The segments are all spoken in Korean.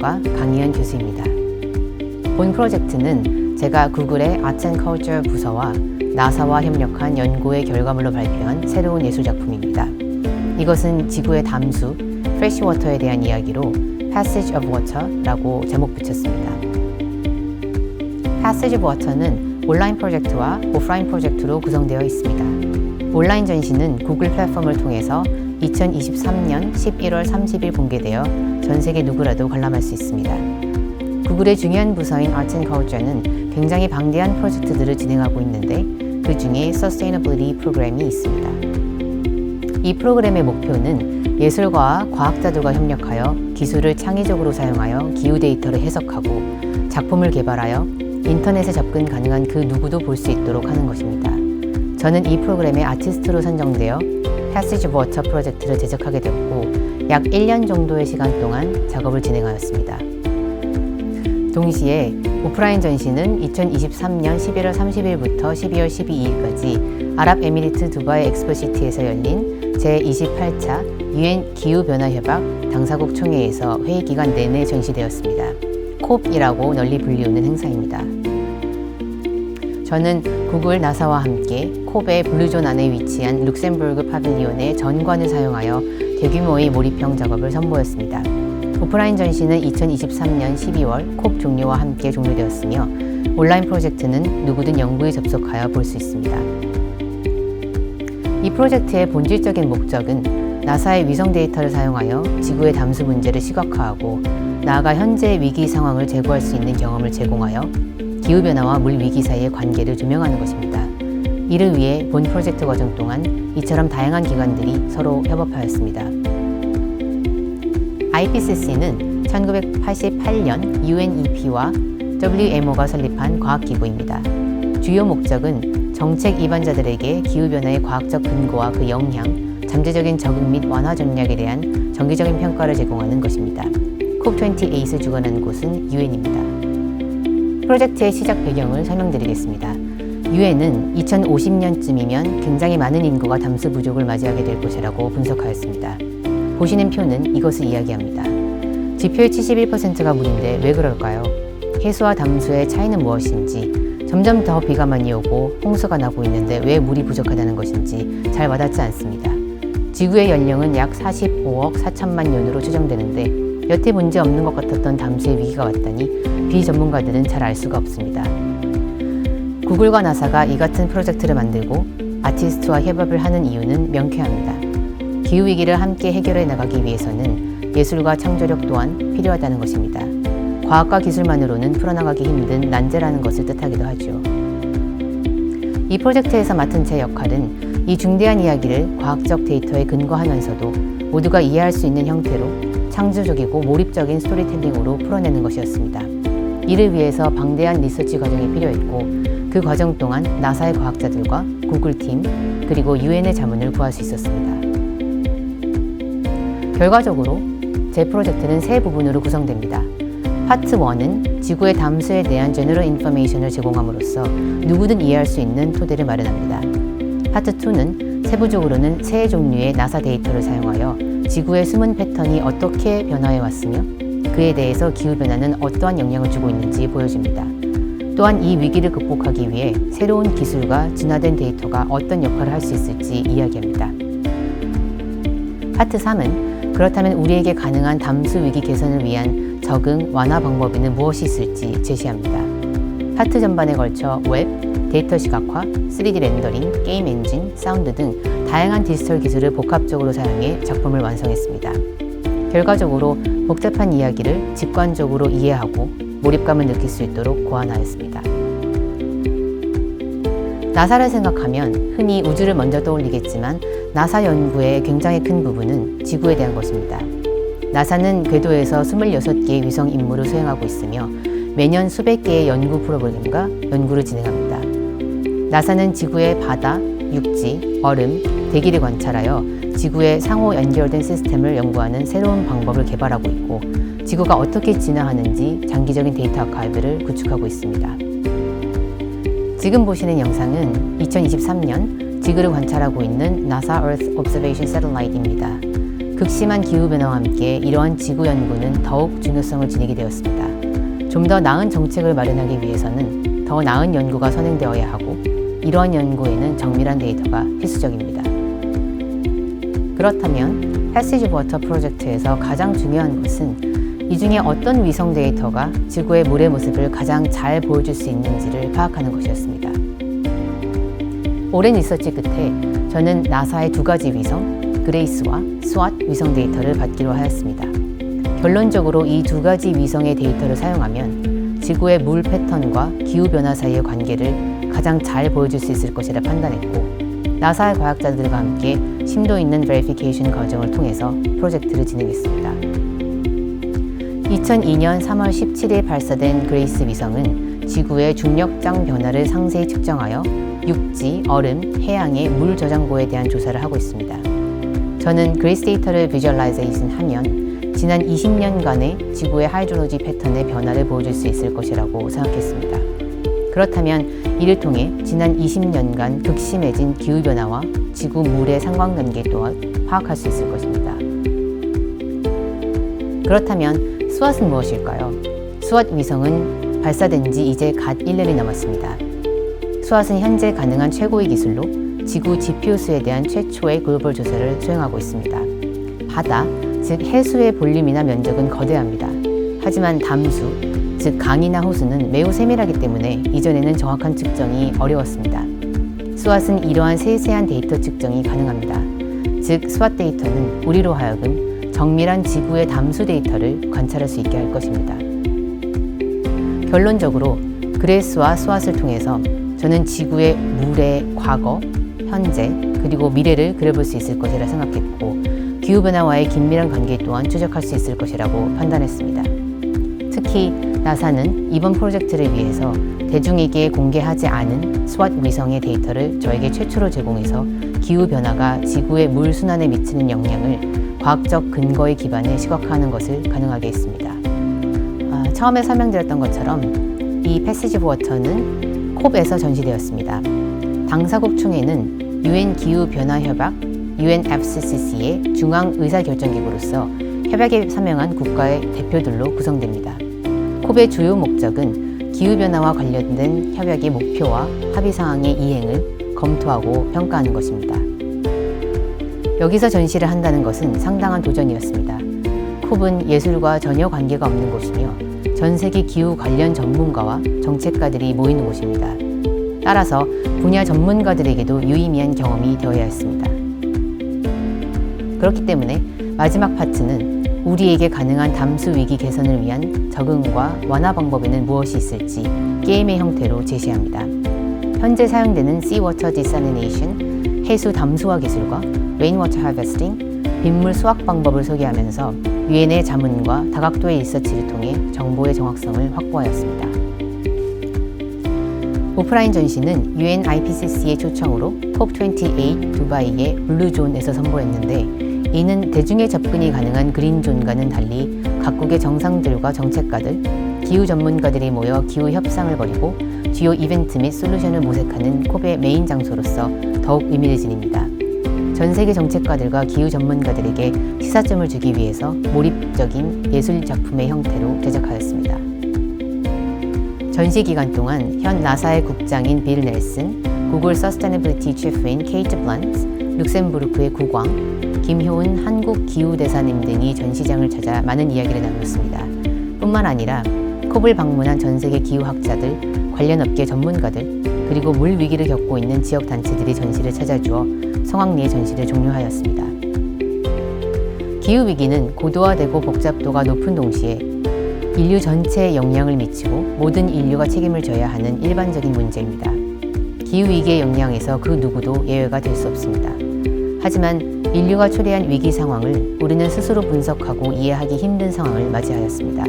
전문가 강희연 교수입니다. 본 프로젝트는 제가 구글의 아트 앤 컬처 부서와 나사와 협력한 연구의 결과물로 발표한 새로운 예술작품입니다. 이것은 지구의 담수, 프레시워터에 대한 이야기로 Passage of Water라고 제목 붙였습니다. Passage of Water는 온라인 프로젝트와 오프라인 프로젝트로 구성되어 있습니다. 온라인 전시는 구글 플랫폼을 통해서 2023년 11월 30일 공개되어 전 세계 누구라도 관람할 수 있습니다. 구글의 중요한 부서인 아트 앤 컬처는 굉장히 방대한 프로젝트들을 진행하고 있는데 그 중에 Sustainability 프로그램이 있습니다. 이 프로그램의 목표는 예술가와 과학자들과 협력하여 기술을 창의적으로 사용하여 기후 데이터를 해석하고 작품을 개발하여 인터넷에 접근 가능한 그 누구도 볼 수 있도록 하는 것입니다. 저는 이 프로그램의 아티스트로 선정되어 Passage of Water 프로젝트를 제작하게 되었고 약 1년 정도의 시간 동안 작업을 진행하였습니다. 동시에 오프라인 전시는 2023년 11월 30일부터 12월 12일까지 아랍에미리트 두바이 엑스포시티에서 열린 제28차 UN 기후변화협약 당사국 총회에서 회의 기간 내내 전시되었습니다. COP이라고 널리 불리우는 행사입니다. 저는 구글 나사와 함께 COP의 블루존 안에 위치한 룩셈부르크 파빌리온의 전관을 사용하여 대규모의 몰입형 작업을 선보였습니다. 오프라인 전시는 2023년 12월 COP 종료와 함께 종료되었으며 온라인 프로젝트는 누구든 연구에 접속하여 볼 수 있습니다. 이 프로젝트의 본질적인 목적은 나사의 위성 데이터를 사용하여 지구의 담수 문제를 시각화하고 나아가 현재의 위기 상황을 제고할 수 있는 경험을 제공하여 기후변화와 물위기 사이의 관계를 조명하는 것입니다. 이를 위해 본 프로젝트 과정 동안 이처럼 다양한 기관들이 서로 협업하였습니다. IPCC는 1988년 UNEP와 WMO가 설립한 과학기구입니다. 주요 목적은 정책 입안자들에게 기후변화의 과학적 근거와 그 영향, 잠재적인 적응 및 완화 전략에 대한 정기적인 평가를 제공하는 것입니다. COP28을 주관하는 곳은 UN입니다. 프로젝트의 시작 배경을 설명드리겠습니다. UN은 2050년쯤이면 굉장히 많은 인구가 담수 부족을 맞이하게 될 것이라고 분석하였습니다. 보시는 표는 이것을 이야기합니다. 지표의 71%가 물인데 왜 그럴까요? 해수와 담수의 차이는 무엇인지, 점점 더 비가 많이 오고 홍수가 나고 있는데 왜 물이 부족하다는 것인지 잘 와닿지 않습니다. 지구의 연령은 약 45억 4천만 년으로 추정되는데 여태 문제 없는 것 같았던 담수의 위기가 왔다니 비전문가들은 잘 알 수가 없습니다. 구글과 나사가 이 같은 프로젝트를 만들고 아티스트와 협업을 하는 이유는 명쾌합니다. 기후위기를 함께 해결해 나가기 위해서는 예술과 창조력 또한 필요하다는 것입니다. 과학과 기술만으로는 풀어나가기 힘든 난제라는 것을 뜻하기도 하죠. 이 프로젝트에서 맡은 제 역할은 이 중대한 이야기를 과학적 데이터에 근거하면서도 모두가 이해할 수 있는 형태로 창조적이고 몰입적인 스토리텔링으로 풀어내는 것이었습니다. 이를 위해서 방대한 리서치 과정이 필요했고 그 과정 동안 나사의 과학자들과 구글팀 그리고 UN의 자문을 구할 수 있었습니다. 결과적으로 제 프로젝트는 세 부분으로 구성됩니다. 파트 1은 지구의 담수에 대한 제너럴 인포메이션을 제공함으로써 누구든 이해할 수 있는 토대를 마련합니다. 파트 2는 세부적으로는 세 종류의 나사 데이터를 사용하여 지구의 숨은 패턴이 어떻게 변화해 왔으며 그에 대해서 기후변화는 어떠한 영향을 주고 있는지 보여줍니다. 또한 이 위기를 극복하기 위해 새로운 기술과 진화된 데이터가 어떤 역할을 할 수 있을지 이야기합니다. 파트 3은 그렇다면 우리에게 가능한 담수 위기 개선을 위한 적응, 완화 방법에는 무엇이 있을지 제시합니다. 파트 전반에 걸쳐 웹, 데이터 시각화, 3D 렌더링, 게임 엔진, 사운드 등 다양한 디지털 기술을 복합적으로 사용해 작품을 완성했습니다. 결과적으로 복잡한 이야기를 직관적으로 이해하고 몰입감을 느낄 수 있도록 고안하였습니다. 나사를 생각하면 흔히 우주를 먼저 떠올리겠지만 나사 연구의 굉장히 큰 부분은 지구에 대한 것입니다. 나사는 궤도에서 26개의 위성 임무를 수행하고 있으며 매년 수백 개의 연구 프로그램과 연구를 진행합니다. 나사는 지구의 바다, 육지, 얼음, 대기를 관찰하여 지구의 상호 연결된 시스템을 연구하는 새로운 방법을 개발하고 있고 지구가 어떻게 진화하는지 장기적인 데이터 아카이브를 구축하고 있습니다. 지금 보시는 영상은 2023년 지구를 관찰하고 있는 NASA Earth Observation Satellite입니다. 그 극심한 기후변화와 함께 이러한 지구 연구는 더욱 중요성을 지니게 되었습니다. 좀 더 나은 정책을 마련하기 위해서는 더 나은 연구가 선행되어야 하고 이러한 연구에는 정밀한 데이터가 필수적입니다. 그렇다면 패시지 오브 워터 프로젝트에서 가장 중요한 것은 이 중에 어떤 위성 데이터가 지구의 물의 모습을 가장 잘 보여줄 수 있는지를 파악하는 것이었습니다. 오랜 리서치 끝에 저는 나사의 두 가지 위성, 그레이스와 스왓 위성 데이터를 받기로 하였습니다. 결론적으로 이 두 가지 위성의 데이터를 사용하면 지구의 물 패턴과 기후변화 사이의 관계를 가장 잘 보여줄 수 있을 것이라 판단했고 나사의 과학자들과 함께 심도 있는 베리피케이션 과정을 통해서 프로젝트를 진행했습니다. 2002년 3월 17일 발사된 그레이스 위성은 지구의 중력장 변화를 상세히 측정하여 육지, 얼음, 해양의 물 저장고에 대한 조사를 하고 있습니다. 저는 그레이스 데이터를 비주얼라이제이션 하면 지난 20년간의 지구의 하이드롤로지 패턴의 변화를 보여줄 수 있을 것이라고 생각했습니다. 그렇다면 이를 통해 지난 20년간 극심해진 기후변화와 지구 물의 상관관계 또한 파악할 수 있을 것입니다. 그렇다면 스왓은 무엇일까요? 스왓 위성은 발사된 지 이제 갓 1년이 남았습니다. 스왓은 현재 가능한 최고의 기술로 지구 지표수에 대한 최초의 글로벌 조사를 수행하고 있습니다. 바다, 즉 해수의 볼륨이나 면적은 거대합니다. 하지만 담수, 즉 강이나 호수는 매우 세밀하기 때문에 이전에는 정확한 측정이 어려웠습니다. 스왓은 이러한 세세한 데이터 측정이 가능합니다. 즉 스왓 데이터는 우리로 하여금 정밀한 지구의 담수 데이터를 관찰할 수 있게 할 것입니다. 결론적으로 그레이스와 스왓을 통해서 저는 지구의 물의 과거, 현재, 그리고 미래를 그려볼 수 있을 것이라 생각했고 기후변화와의 긴밀한 관계 또한 추적할 수 있을 것이라고 판단했습니다. 특히 나사는 이번 프로젝트를 위해서 대중에게 공개하지 않은 스왓 위성의 데이터를 저에게 최초로 제공해서 기후변화가 지구의 물 순환에 미치는 영향을 과학적 근거에 기반해 시각화하는 것을 가능하게 했습니다. 처음에 설명드렸던 것처럼 이 패시지 오브 워터는 콥에서 전시되었습니다. 당사국 총회는 UN 기후변화협약 UNFCCC의 중앙 의사결정기구로서 협약에 서명한 국가의 대표들로 구성됩니다. 콥의 주요 목적은 기후변화와 관련된 협약의 목표와 합의사항의 이행을 검토하고 평가하는 것입니다. 여기서 전시를 한다는 것은 상당한 도전이었습니다. 콥은 예술과 전혀 관계가 없는 곳이며 전 세계 기후 관련 전문가와 정책가들이 모이는 곳입니다. 따라서 분야 전문가들에게도 유의미한 경험이 되어야 했습니다. 그렇기 때문에 마지막 파트는 우리에게 가능한 담수 위기 개선을 위한 적응과 완화 방법에는 무엇이 있을지 게임의 형태로 제시합니다. 현재 사용되는 Seawater Desalination, 해수 담수화 기술과 Rainwater Harvesting, 빗물 수확 방법을 소개하면서 유엔의 자문과 다각도의 리서치를 통해 정보의 정확성을 확보하였습니다. 오프라인 전시는 UN IPCC의 초청으로 COP28 두바이의 블루존에서 선보였는데 이는 대중의 접근이 가능한 그린존과는 달리 각국의 정상들과 정책가들, 기후 전문가들이 모여 기후 협상을 벌이고 주요 이벤트 및 솔루션을 모색하는 콥의 메인 장소로서 더욱 의미를 지닙니다. 전 세계 정책가들과 기후 전문가들에게 시사점을 주기 위해서 몰입적인 예술 작품의 형태로 제작하였습니다. 전시 기간 동안 현 나사의 국장인 빌 넬슨, 구글 서스테너빌리티 치프인 케이트 블런트, 룩셈부르크의 국왕, 김효은 한국기후대사님 등이 전시장을 찾아 많은 이야기를 나눴습니다. 뿐만 아니라 콥을 방문한 전 세계 기후학자들, 관련 업계 전문가들, 그리고 물 위기를 겪고 있는 지역 단체들이 전시를 찾아주어 성황리에 전시를 종료하였습니다. 기후 위기는 고도화되고 복잡도가 높은 동시에 인류 전체에 영향을 미치고 모든 인류가 책임을 져야 하는 일반적인 문제입니다. 기후위기의 영향에서 그 누구도 예외가 될 수 없습니다. 하지만 인류가 초래한 위기 상황을 우리는 스스로 분석하고 이해하기 힘든 상황을 맞이하였습니다.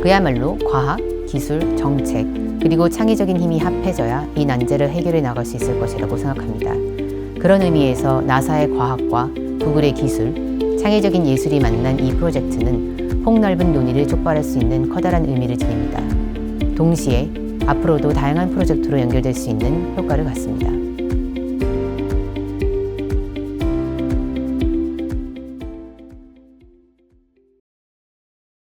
그야말로 과학, 기술, 정책, 그리고 창의적인 힘이 합해져야 이 난제를 해결해 나갈 수 있을 것이라고 생각합니다. 그런 의미에서 나사의 과학과 구글의 기술, 창의적인 예술이 만난 이 프로젝트는 폭넓은 논의를 촉발할 수 있는 커다란 의미를 지닙니다. 동시에 앞으로도 다양한 프로젝트로 연결될 수 있는 효과를 갖습니다.